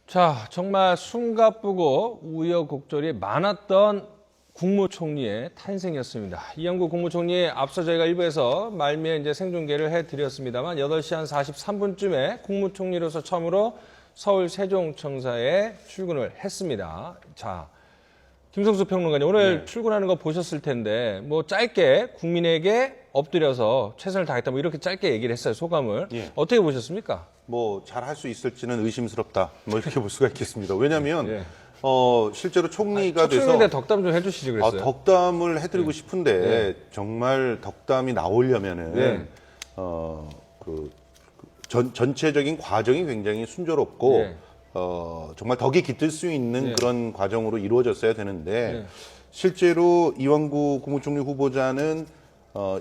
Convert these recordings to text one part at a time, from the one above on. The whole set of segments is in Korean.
자, 정말 숨가쁘고 우여곡절이 많았던 국무총리의 탄생이었습니다. 이영구 국무총리 앞서 저희가 일부에서 말미에 이제 생중계를 해드렸습니다만 8시 한 43분쯤에 국무총리로서 처음으로 서울 세종청사에 출근을 했습니다. 자, 김성수 평론가님 오늘 출근하는 거 보셨을 텐데 뭐 짧게 국민에게 엎드려서 최선을 다했다 뭐 이렇게 짧게 얘기를 했어요. 소감을. 예. 어떻게 보셨습니까? 뭐 잘 할 수 있을지는 의심스럽다. 뭐 이렇게 볼 수가 있겠습니다. 왜냐하면 예. 실제로 총리가 첫 돼서 출근에 덕담 좀 해주시지 그랬어요. 덕담을 해드리고 싶은데 정말 덕담이 나오려면은 네. 전체적인 과정이 굉장히 순조롭고 네. 정말 덕이 깃들 수 있는 네. 그런 과정으로 이루어졌어야 되는데 네. 실제로 이완구 국무총리 후보자는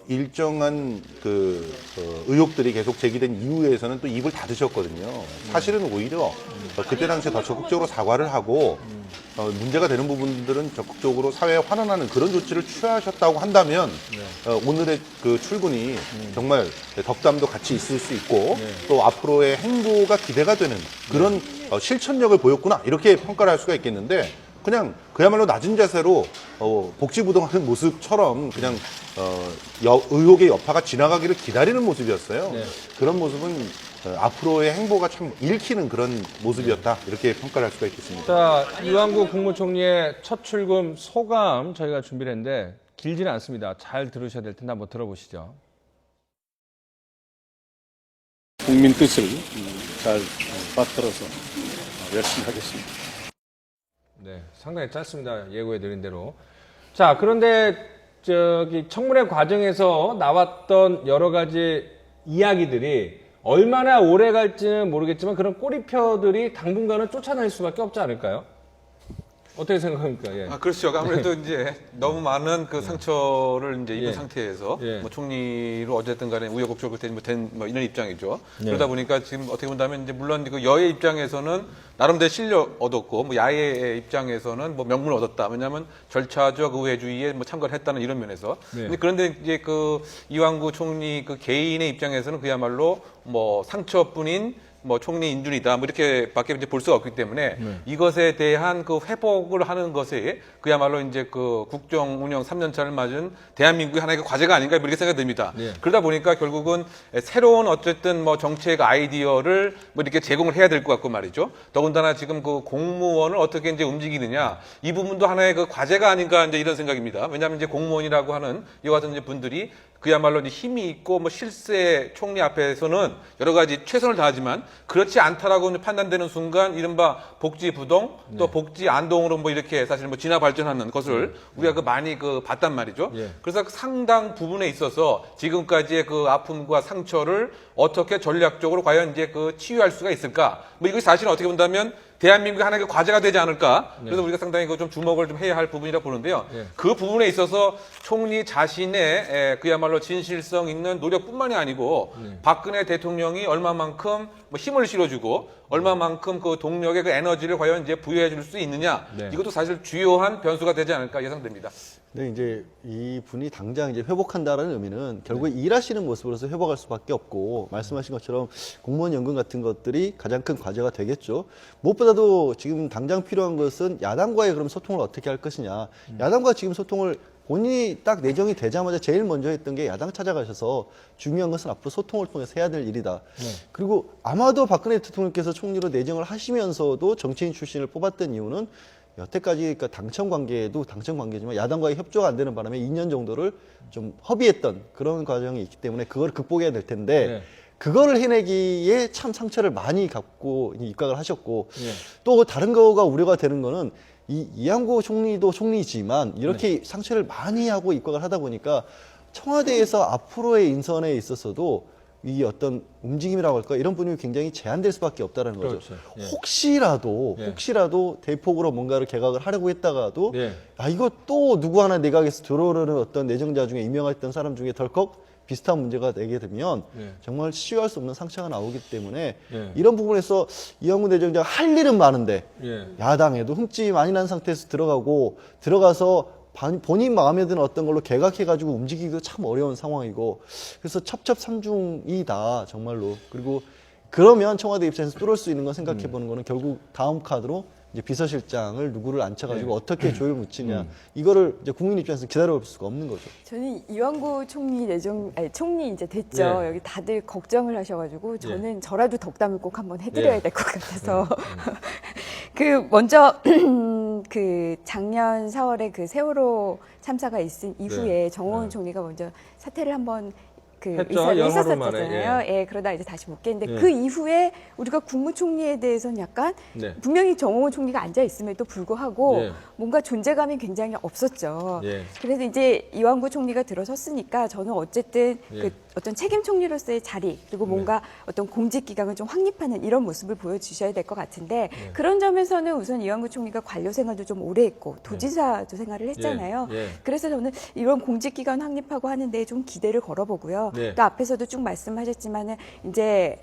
일정한 의혹들이 계속 제기된 이후에서는 또 입을 닫으셨거든요. 사실은 오히려 그때 당시에 더 적극적으로 사과를 하고 문제가 되는 부분들은 적극적으로 사회에 환원하는 그런 조치를 취하셨다고 한다면 오늘의 그 출근이 정말 덕담도 같이 있을 수 있고 또 앞으로의 행보가 기대가 되는 그런 실천력을 보였구나 이렇게 평가를 할 수가 있겠는데 그냥 그야말로 낮은 자세로 복지부동하는 모습처럼 그냥 의혹의 여파가 지나가기를 기다리는 모습이었어요. 네. 그런 모습은 앞으로의 행보가 참 읽히는 그런 모습이었다 이렇게 평가를 할 수가 있겠습니다. 자, 이완구 국무총리의 첫 출금 소감 저희가 준비를 했는데 길지는 않습니다. 잘 들으셔야 될 텐데 한번 들어보시죠. 국민 뜻을 잘 받들어서 열심히 하겠습니다. 네, 상당히 짧습니다. 예고해드린 대로. 자, 그런데 청문회 과정에서 나왔던 여러 가지 이야기들이 얼마나 오래 갈지는 모르겠지만 그런 꼬리표들이 당분간은 쫓아낼 수밖에 없지 않을까요? 어떻게 생각합니까? 예. 그렇죠. 아무래도 이제 너무 많은 그 상처를 이제 입은 예. 상태에서 예. 뭐 총리로 어쨌든 간에 우여곡절 된 이런 입장이죠. 그러다 보니까 지금 어떻게 본다면 이제 물론 그 여의 입장에서는 나름대로 실력 얻었고 뭐 야의 입장에서는 뭐 명분 얻었다. 왜냐하면 절차적 의회주의에 뭐 참가를 했다는 이런 면에서. 네. 근데 그런데 이제 그 이완구 총리 그 개인의 입장에서는 그야말로 뭐 상처뿐인 뭐 총리 인준이다 뭐 이렇게밖에 이제 볼 수가 없기 때문에 이것에 대한 그 회복을 하는 것이 그야말로 이제 그 국정 운영 3년 차를 맞은 대한민국의 하나의 그 과제가 아닌가 뭐 이렇게 생각이 듭니다. 네. 그러다 보니까 결국은 새로운 어쨌든 뭐 정책 아이디어를 뭐 이렇게 제공을 해야 될 것 같고 말이죠. 더군다나 지금 그 공무원을 어떻게 이제 움직이느냐 이 부분도 하나의 그 과제가 아닌가 이제 이런 생각입니다. 왜냐하면 이제 공무원이라고 하는 이와 같은 이제 분들이 그야말로 이제 힘이 있고 뭐 실세 총리 앞에서는 여러 가지 최선을 다하지만 그렇지 않다라고 판단되는 순간 이른바 복지 부동 또 복지 안동으로 뭐 이렇게 사실 뭐 진화 발전하는 것을 우리가 그 많이 그 봤단 말이죠. 예. 그래서 그 상당 부분에 있어서 지금까지의 그 아픔과 상처를 어떻게 전략적으로 과연 이제 그 치유할 수가 있을까? 뭐 이것이 사실은 어떻게 본다면 대한민국의 하나의 그 과제가 되지 않을까? 그래서 우리가 상당히 그 좀 주목을 좀 해야 할 부분이라 보는데요. 그 부분에 있어서 총리 자신의 그야말로 진실성 있는 노력뿐만이 아니고 박근혜 대통령이 얼마만큼 뭐 힘을 실어주고 얼마만큼 그 동력의 그 에너지를 과연 이제 부여해 줄 수 있느냐 이것도 사실 주요한 변수가 되지 않을까 예상됩니다. 근데 이제 이 분이 당장 이제 회복한다라는 의미는 결국 일하시는 모습으로서 회복할 수밖에 없고 말씀하신 것처럼 공무원 연금 같은 것들이 가장 큰 과제가 되겠죠. 무엇보다도 지금 당장 필요한 것은 야당과의 그럼 소통을 어떻게 할 것이냐. 야당과 지금 소통을 본인이 딱 내정이 되자마자 제일 먼저 했던 게 야당 찾아가셔서 중요한 것은 앞으로 소통을 통해서 해야 될 일이다. 그리고 아마도 박근혜 대통령께서 총리로 내정을 하시면서도 정치인 출신을 뽑았던 이유는 여태까지 그러니까 당청 관계에도 당청 관계지만 야당과의 협조가 안 되는 바람에 2년 정도를 좀 허비했던 그런 과정이 있기 때문에 그걸 극복해야 될 텐데 네. 그거를 해내기에 참 상처를 많이 갖고 입각을 하셨고 네. 또 다른 거가 우려가 되는 거는 이완구 총리도 총리지만 이렇게 상처를 많이 하고 입각을 하다 보니까 청와대에서 앞으로의 인선에 있어서도 이 어떤 움직임이라고 할까 이런 분이 굉장히 제한될 수밖에 없다는 거죠. 그렇죠. 예. 혹시라도 대폭으로 뭔가를 개각을 하려고 했다가도 예. 이거 또 누구 하나 내각에서 들어오려는 어떤 내정자 중에 임명했던 사람 중에 덜컥 비슷한 문제가 되게 되면 정말 치유할 수 없는 상처가 나오기 때문에 이런 부분에서 이완구 내정자가 할 일은 많은데 야당에도 흠집이 많이 난 상태에서 들어가서 본인 마음에 드는 어떤 걸로 개각해가지고 움직이기도 참 어려운 상황이고 그래서 첩첩산중이다 정말로. 그리고 그러면 청와대 입장에서 뚫을 수 있는 건 생각해 보는 거는 결국 다음 카드로 이제 비서실장을 누구를 앉혀가지고 어떻게 조율 묻히냐 이거를 이제 국민 입장에서 기다려볼 수가 없는 거죠. 저는 이완구 총리 이제 됐죠. 네. 여기 다들 걱정을 하셔가지고 저는 저라도 덕담을 꼭 한번 해드려야 네. 될 것 같아서 그 먼저 그 작년 4월에 그 세월호 참사가 있은 이후에 정호원 총리가 먼저 사퇴를 한번 그 했죠. 의사를 연하루 했었잖아요. 만에, 예, 그러다 이제 다시 복귀했는데 예. 그 이후에 우리가 국무총리에 대해서는 약간 네. 분명히 정호원 총리가 앉아 있음에도 불구하고 예. 뭔가 존재감이 굉장히 없었죠. 예. 그래서 이제 이완구 총리가 들어섰으니까 저는 어쨌든 예. 그 어떤 책임 총리로서의 자리 그리고 뭔가 어떤 공직 기강을 좀 확립하는 이런 모습을 보여주셔야 될 것 같은데 그런 점에서는 우선 이완구 총리가 관료 생활도 좀 오래 했고 도지사도 생활을 했잖아요. 예. 예. 그래서 저는 이런 공직 기관 확립하고 하는데 좀 기대를 걸어보고요. 네. 또 앞에서도 쭉 말씀하셨지만은 이제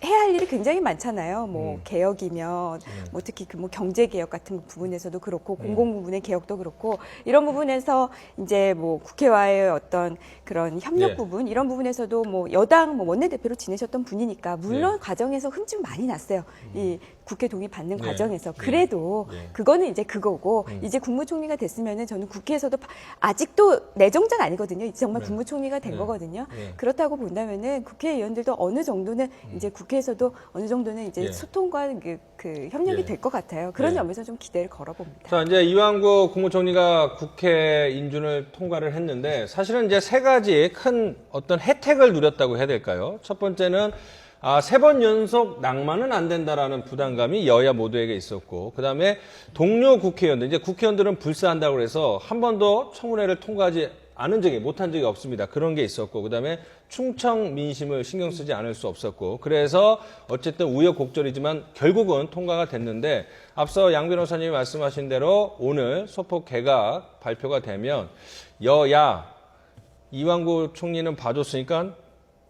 해야 할 일이 굉장히 많잖아요. 뭐 개혁이면 뭐 특히 그 뭐 경제 개혁 같은 부분에서도 그렇고 공공 부분의 개혁도 그렇고 이런 부분에서 이제 뭐 국회와의 어떤 그런 협력 네. 부분 이런 부분에서도 뭐 여당 뭐 원내대표로 지내셨던 분이니까 물론 네. 과정에서 흠집 많이 났어요. 이 국회 동의 받는 네. 과정에서 네. 그래도 네. 그거는 이제 그거고 이제 국무총리가 됐으면은 저는 국회에서도 아직도 내정자가 아니거든요. 이제 정말 네. 국무총리가 된 네. 거거든요. 네. 그렇다고 본다면은 국회의원들도 어느 정도는 이제 국회에서도 어느 정도는 이제 예. 소통과 그 협력이 예. 될 것 같아요. 그런 예. 점에서 좀 기대를 걸어봅니다. 자, 이제 이완구 국무총리가 국회 인준을 통과를 했는데 사실은 이제 세 가지 큰 어떤 혜택을 누렸다고 해야 될까요? 첫 번째는 3번 연속 낭만은 안 된다라는 부담감이 여야 모두에게 있었고, 그 다음에 동료 국회의원들, 이제 국회의원들은 불사한다고 해서 한 번도 청문회를 통과하지 못한 적이 없습니다. 그런 게 있었고, 그 다음에 충청 민심을 신경 쓰지 않을 수 없었고, 그래서 어쨌든 우여곡절이지만 결국은 통과가 됐는데, 앞서 양 변호사님이 말씀하신 대로 오늘 소폭 개각 발표가 되면 여야 이완구 총리는 봐줬으니까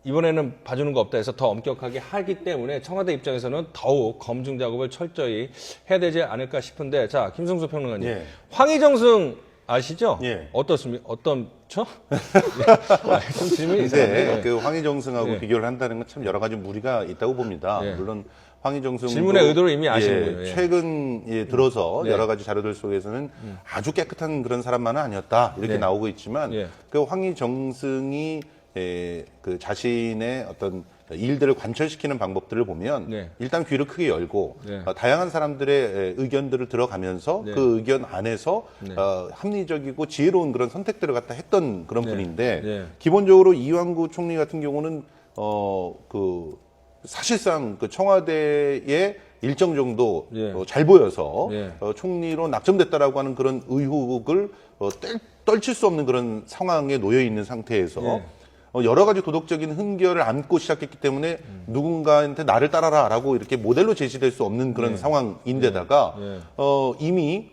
이번에는 봐주는 거 없다 해서 더 엄격하게 하기 때문에 청와대 입장에서는 더욱 검증 작업을 철저히 해야 되지 않을까 싶은데, 자, 김성수 평론가님, 예. 황희정승 아시죠? 예. 어떻습니까? 어떤죠? 좀 질문이 근데 이상한데. 그 황희정승하고 예. 비교를 한다는 건 참 여러 가지 무리가 있다고 봅니다. 예. 물론 황희정승 질문의 의도를 이미 아시는군요. 예. 최근 들어서 네. 여러 가지 자료들 속에서는 아주 깨끗한 그런 사람만은 아니었다 이렇게 네. 나오고 있지만 예. 그 황희정승이 그 자신의 어떤 일들을 관철시키는 방법들을 보면 네. 일단 귀를 크게 열고 네. 다양한 사람들의 의견들을 들어가면서 네. 그 의견 안에서 네. 합리적이고 지혜로운 그런 선택들을 갖다 했던 그런 네. 분인데 네. 기본적으로 이완구 총리 같은 경우는 사실상 그 청와대에 일정 정도 예. 잘 보여서 예. 총리로 낙점됐다라고 하는 그런 의혹을 떨칠 수 없는 그런 상황에 놓여 있는 상태에서 예. 여러 가지 도덕적인 흔결을 안고 시작했기 때문에 누군가한테 나를 따라라라고 이렇게 모델로 제시될 수 없는 그런 상황인데다가 예. 이미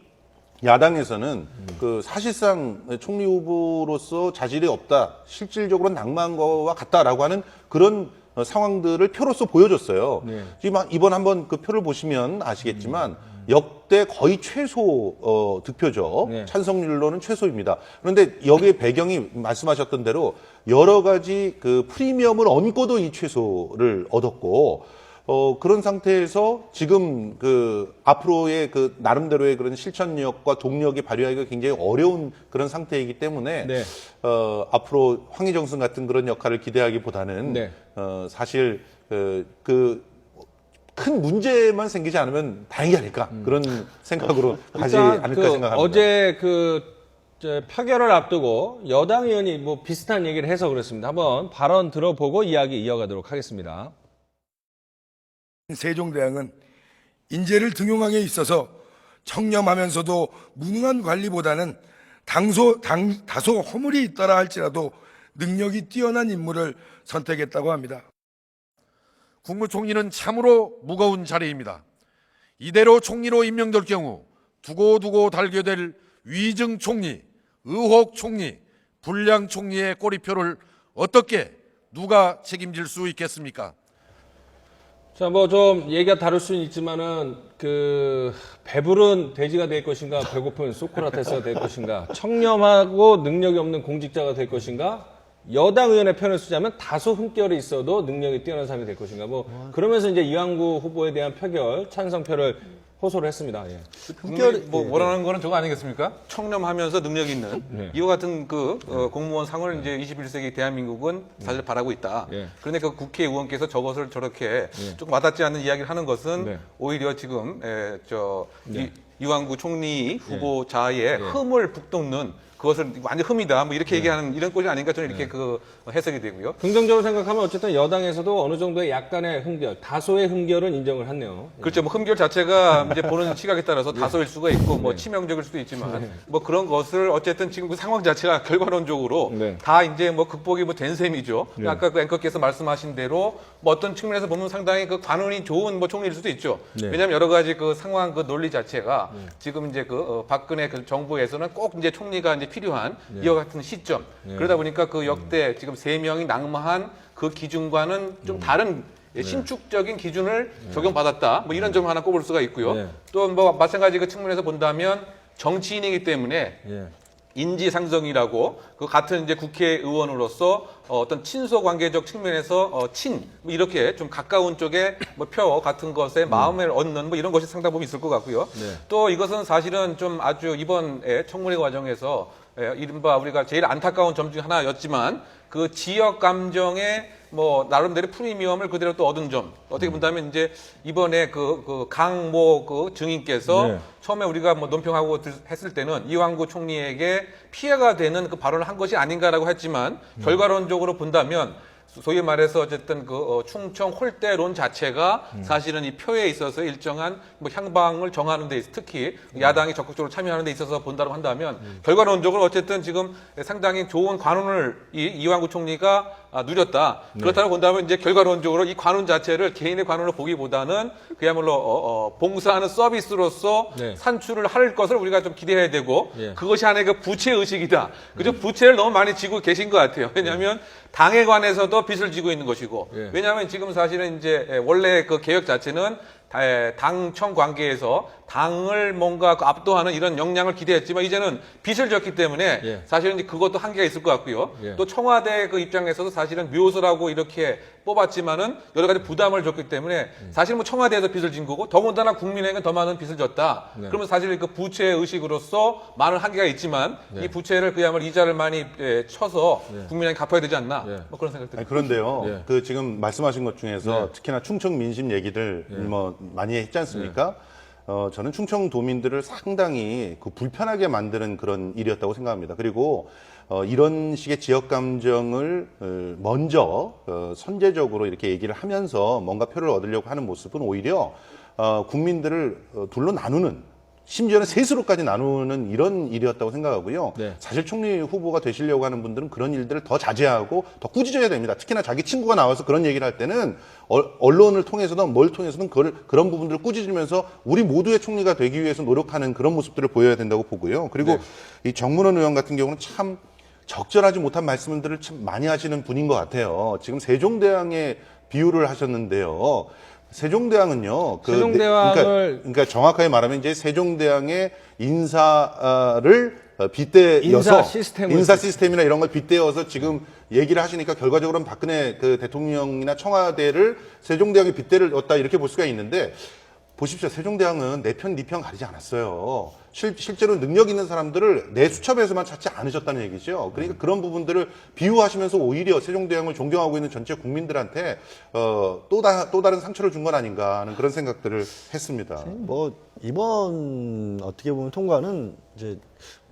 야당에서는 그 사실상 총리 후보로서 자질이 없다, 실질적으로 낭만과와 같다라고 하는 그런 상황들을 표로서 보여줬어요. 네. 이번 한번 그 표를 보시면 아시겠지만 역대 거의 최소 득표죠. 네. 찬성률로는 최소입니다. 그런데 여기에 배경이 말씀하셨던 대로 여러 가지 그 프리미엄을 얹고도 이 최소를 얻었고 그런 상태에서 지금 그 앞으로의 그 나름대로의 그런 실천력과 동력이 발휘하기가 굉장히 어려운 그런 상태이기 때문에 네. 앞으로 황희정승 같은 그런 역할을 기대하기보다는 네. 사실 큰 문제만 생기지 않으면 다행이 아닐까 그런 생각으로 가지 일단 않을까 생각합니다. 어제 표결을 앞두고 여당 의원이 뭐 비슷한 얘기를 해서 그렇습니다. 한번 발언 들어보고 이야기 이어가도록 하겠습니다. 세종대왕은 인재를 등용하기에 있어서 청렴하면서도 무능한 관리보다는 다소 허물이 있더라 할지라도 능력이 뛰어난 인물을 선택했다고 합니다. 국무총리는 참으로 무거운 자리입니다. 이대로 총리로 임명될 경우 두고두고 달게될 위증 총리, 의혹 총리, 불량 총리의 꼬리표를 어떻게 누가 책임질 수 있겠습니까? 자, 뭐 좀 얘기가 다를 수는 있지만은 배부른 돼지가 될 것인가, 배고픈 소크라테스가 될 것인가, 청렴하고 능력이 없는 공직자가 될 것인가, 여당 의원의 편을 쓰자면 다소 흠결이 있어도 능력이 뛰어난 사람이 될 것인가. 뭐 그러면서 이제 이완구 후보에 대한 표결 찬성표를 호소를 했습니다. 예. 국민이 뭐 원하는 거는 저거 아니겠습니까? 청렴하면서 능력 있는 네. 이와 같은 그 공무원 상을 이제 21세기 대한민국은 사실 바라고 있다. 네. 그런데 그 국회의원께서 저것을 저렇게 조금 와닿지 않는 이야기를 하는 것은 네. 오히려 지금 이완구 총리 후보자의 흠을 북돋는 그것을 완전 흠이다. 뭐 이렇게 얘기하는 이런 꼴이 아닌가 저는 이렇게 그 해석이 되고요. 긍정적으로 생각하면 어쨌든 여당에서도 어느 정도의 약간의 흠결, 다소의 흠결은 인정을 했네요. 그렇죠. 뭐 흠결 자체가 이제 보는 시각에 따라서 다소일 수가 있고 뭐 치명적일 수도 있지만 뭐 그런 것을 어쨌든 지금 그 상황 자체가 결과론적으로 네. 다 이제 뭐 극복이 뭐 된 셈이죠. 아까 그 앵커께서 말씀하신 대로 뭐 어떤 측면에서 보면 상당히 그 관운이 좋은 뭐 총리일 수도 있죠. 네. 왜냐하면 여러 가지 그 상황 그 논리 자체가 지금 이제 그 박근혜 그 정부에서는 꼭 이제 총리가 이제 필요한 이와 같은 시점. 그러다 보니까 그 역대 지금 3명이 낙마한 그 기준과는 좀 다른 신축적인 기준을 적용받았다. 뭐 이런 점 하나 꼽을 수가 있고요. 네. 또 뭐 마찬가지 그 측면에서 본다면 정치인이기 때문에 예. 인지상정이라고 그 같은 이제 국회의원으로서 어떤 친소 관계적 측면에서 뭐 이렇게 좀 가까운 쪽에 뭐 표 같은 것에 마음을 얻는 뭐 이런 것이 상당 부분 있을 것 같고요. 네. 또 이것은 사실은 좀 아주 이번에 청문회 과정에서 이른바 우리가 제일 안타까운 점 중 하나였지만 그 지역 감정의 뭐 나름대로 프리미엄을 그대로 또 얻은 점 어떻게 본다면 이제 이번에 그 강모 그 증인께서 네. 처음에 우리가 뭐 논평하고 했을 때는 이완구 총리에게 피해가 되는 그 발언을 한 것이 아닌가라고 했지만 결과론적으로 본다면 소위 말해서 어쨌든 그 충청 홀대론 자체가 사실은 이 표에 있어서 일정한 뭐 향방을 정하는 데 있어 특히 야당이 적극적으로 참여하는 데 있어서 본다고 한다면 결과론적으로 어쨌든 지금 상당히 좋은 관운을 이완구 총리가 누렸다. 그렇다고 본다면 이제 결과론적으로 이 관운 자체를 개인의 관운으로 보기보다는 그야말로 봉사하는 서비스로서 네. 산출을 할 것을 우리가 좀 기대해야 되고 예. 그것이 하나의 그 부채 의식이다. 그죠? 부채를 너무 많이 지고 계신 것 같아요. 왜냐하면 당에 관해서도 빚을 지고 있는 것이고 예. 왜냐하면 지금 사실은 이제 원래 그 개혁 자체는 당청 관계에서 당을 뭔가 그 압도하는 이런 역량을 기대했지만 이제는 빚을 졌기 때문에 예. 사실은 이제 그것도 한계가 있을 것 같고요. 예. 또 청와대 그 입장에서도 사실은 묘소라고 이렇게 뽑았지만은 여러 가지 부담을 줬기 때문에 사실 뭐 청와대에서 빚을 진 거고 더군다나 국민에게는 더 많은 빚을 졌다. 네. 그러면 사실 그 부채 의식으로서 많은 한계가 있지만 네. 이 부채를 그야말로 이자를 많이 쳐서 네. 국민에게 갚아야 되지 않나 네. 뭐 그런 생각 듭니다. 아니, 그런데요. 예. 그 지금 말씀하신 것 중에서 네. 특히나 충청 민심 얘기들 뭐 많이 했지 않습니까? 저는 충청도민들을 상당히 그 불편하게 만드는 그런 일이었다고 생각합니다. 그리고 이런 식의 지역 감정을 먼저 선제적으로 이렇게 얘기를 하면서 뭔가 표를 얻으려고 하는 모습은 오히려 국민들을 둘로 나누는 심지어는 셋으로까지 나누는 이런 일이었다고 생각하고요. 네. 사실 총리 후보가 되시려고 하는 분들은 그런 일들을 더 자제하고 더 꾸짖어야 됩니다. 특히나 자기 친구가 나와서 그런 얘기를 할 때는 언론을 통해서든 뭘 통해서든 그런 부분들을 꾸짖으면서 우리 모두의 총리가 되기 위해서 노력하는 그런 모습들을 보여야 된다고 보고요. 그리고 이 정문원 의원 같은 경우는 참 적절하지 못한 말씀들을 참 많이 하시는 분인 것 같아요. 지금 세종대왕의 비유를 하셨는데요. 세종대왕은요. 세종대왕을 그러니까 정확하게 말하면 이제 세종대왕의 인사를 빗대어서 인사 시스템이나 이런 걸 빗대어서 지금 얘기를 하시니까 결과적으로는 박근혜 그 대통령이나 청와대를 세종대왕의 빗대었다 이렇게 볼 수가 있는데 보십시오. 세종대왕은 내 편, 네 편 가리지 않았어요. 실제로 능력 있는 사람들을 내 수첩에서만 찾지 않으셨다는 얘기죠. 그러니까 그런 부분들을 비유하시면서 오히려 세종대왕을 존경하고 있는 전체 국민들한테 또 다른 상처를 준 건 아닌가 하는 그런 생각들을 했습니다. 뭐 이번 어떻게 보면 통과는 이제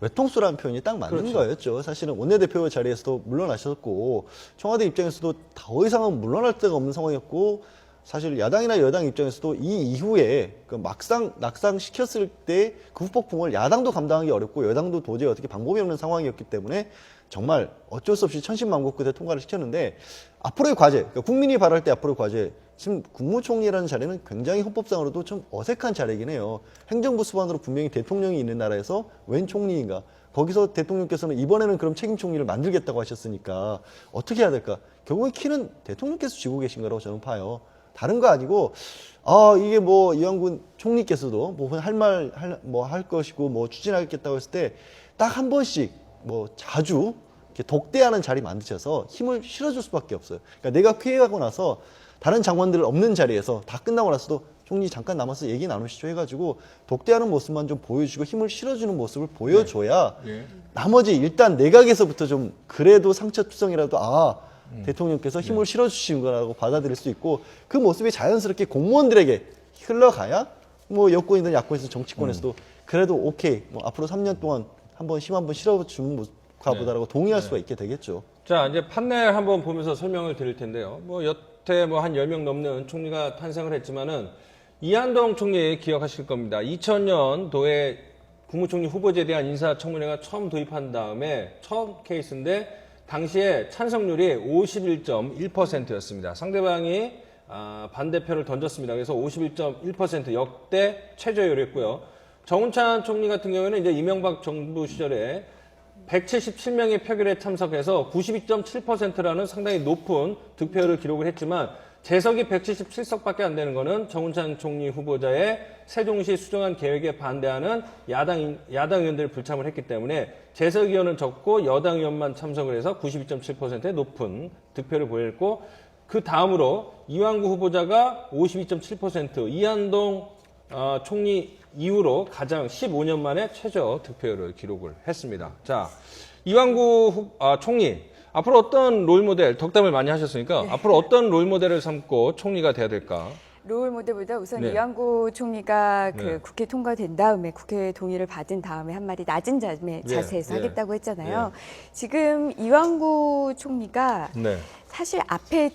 외통수라는 표현이 딱 맞는 거였죠. 사실은 원내대표 자리에서도 물러나셨고 청와대 입장에서도 더 이상은 물러날 데가 없는 상황이었고 사실 야당이나 여당 입장에서도 이 이후에 그 막상 낙상시켰을 때 그 후폭풍을 야당도 감당하기 어렵고 여당도 도저히 어떻게 방법이 없는 상황이었기 때문에 정말 어쩔 수 없이 천신만고 끝에 통과를 시켰는데 앞으로의 과제, 그러니까 국민이 바랄 때 앞으로의 과제 지금 국무총리라는 자리는 굉장히 헌법상으로도 좀 어색한 자리이긴 해요. 행정부 수반으로 분명히 대통령이 있는 나라에서 웬 총리인가? 거기서 대통령께서는 이번에는 그럼 책임 총리를 만들겠다고 하셨으니까 어떻게 해야 될까? 결국엔 키는 대통령께서 쥐고 계신 거라고 저는 봐요. 다른 거 아니고 이게 뭐 이완구 총리께서도 뭐 할 것이고 뭐 추진하겠다고 했을 때 딱 한 번씩 뭐 자주 이렇게 독대하는 자리 만드셔서 힘을 실어줄 수밖에 없어요. 그러니까 내가 피해가고 나서 다른 장관들 없는 자리에서 다 끝나고 나서도 총리 잠깐 남아서 얘기 나누시죠 해가지고 독대하는 모습만 좀 보여주고 힘을 실어주는 모습을 보여줘야 나머지 일단 내각에서부터 좀 그래도 상처투성이라도 대통령께서 힘을 실어주신 거라고 받아들일 수 있고 그 모습이 자연스럽게 공무원들에게 흘러가야 뭐 여권이든 야권에서 정치권에서도 그래도 오케이 뭐 앞으로 3년 동안 힘 한번 실어주는 모습과보다라고 동의할 수가 있게 되겠죠. 자, 이제 판넬 한번 보면서 설명을 드릴 텐데요. 뭐 여태 뭐 한 10명 넘는 총리가 탄생을 했지만은 이한동 총리 기억하실 겁니다. 2000년도에 국무총리 후보자에 대한 인사청문회가 처음 도입한 다음에 처음 케이스인데 당시에 찬성률이 51.1%였습니다. 상대방이 반대표를 던졌습니다. 그래서 51.1% 역대 최저율이었고요. 정운찬 총리 같은 경우에는 이제 이명박 정부 시절에 177명의 표결에 참석해서 92.7%라는 상당히 높은 득표율을 기록을 했지만 재석이 177석밖에 안 되는 거는 정운찬 총리 후보자의 세종시 수정안 계획에 반대하는 야당 의원들을 불참을 했기 때문에 재석 의원은 적고 여당 의원만 참석을 해서 92.7%의 높은 득표를 보였고 그 다음으로 이완구 후보자가 52.7%, 이한동 총리 이후로 가장 15년 만에 최저 득표율을 기록을 했습니다. 자, 이완구 총리 앞으로 어떤 롤모델, 덕담을 많이 하셨으니까 앞으로 어떤 롤모델을 삼고 총리가 돼야 될까? 롤 모델보다 우선 네. 이완구 총리가 네. 국회 통과된 다음에 국회 동의를 받은 다음에 한 마디 낮은 자세에서 네. 하겠다고 했잖아요. 지금 이완구 총리가 네. 사실 앞에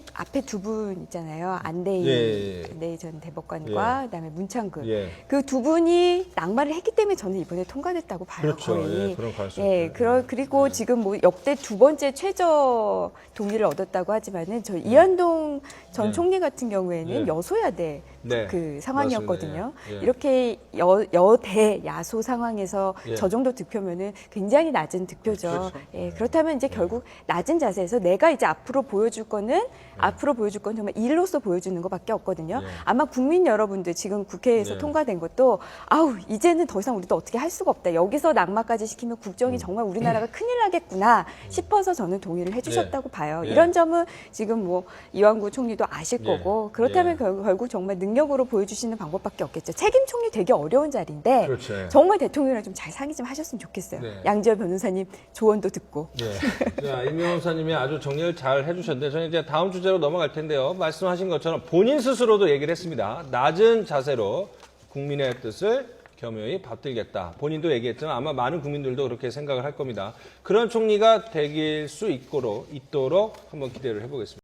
두 분 있잖아요. 안대희 전 대법관과 그다음에 문창근 그 두 분이 낙마를 했기 때문에 저는 이번에 통과됐다고 봐요. 그렇죠. 거의. 그런 가능성이 그리고 지금 뭐 역대 두 번째 최저 동의를 얻었다고 하지만은 저 이한동 전 총리 같은 경우에는 여소야대 그 상황이었거든요. 맞습니다. 이렇게 여대 야소 상황에서 저 정도 득표면은 굉장히 낮은 득표죠. 그렇다면 이제 결국 낮은 자세에서 내가 이제 앞으로 보여줄 거는 정말 일로서 보여주는 것밖에 없거든요. 아마 국민 여러분들 지금 국회에서 통과된 것도 이제는 더 이상 우리도 어떻게 할 수가 없다. 여기서 낙마까지 시키면 국정이 정말 우리나라가 큰일 나겠구나 싶어서 저는 동의를 해주셨다고 봐요. 이런 점은 지금 뭐 이완구 총리도 아실 거고 그렇다면 결국 정말 능력으로 보여주시는 방법밖에 없겠죠. 책임 총리 되게 어려운 자리인데 그렇죠. 정말 대통령이랑 좀 잘 상의 좀 하셨으면 좋겠어요. 양지열 변호사님 조언도 듣고. 자, 임 변호사님이 아주 정리를 잘 해주셨는데 저는 이제 다음 주제로 넘어갈 텐데요. 말씀하신 것처럼 본인 스스로도 얘기를 했습니다. 낮은 자세로 국민의 뜻을 겸허히 받들겠다. 본인도 얘기했지만 아마 많은 국민들도 그렇게 생각을 할 겁니다. 그런 총리가 되길 수 있도록 한번 기대를 해보겠습니다.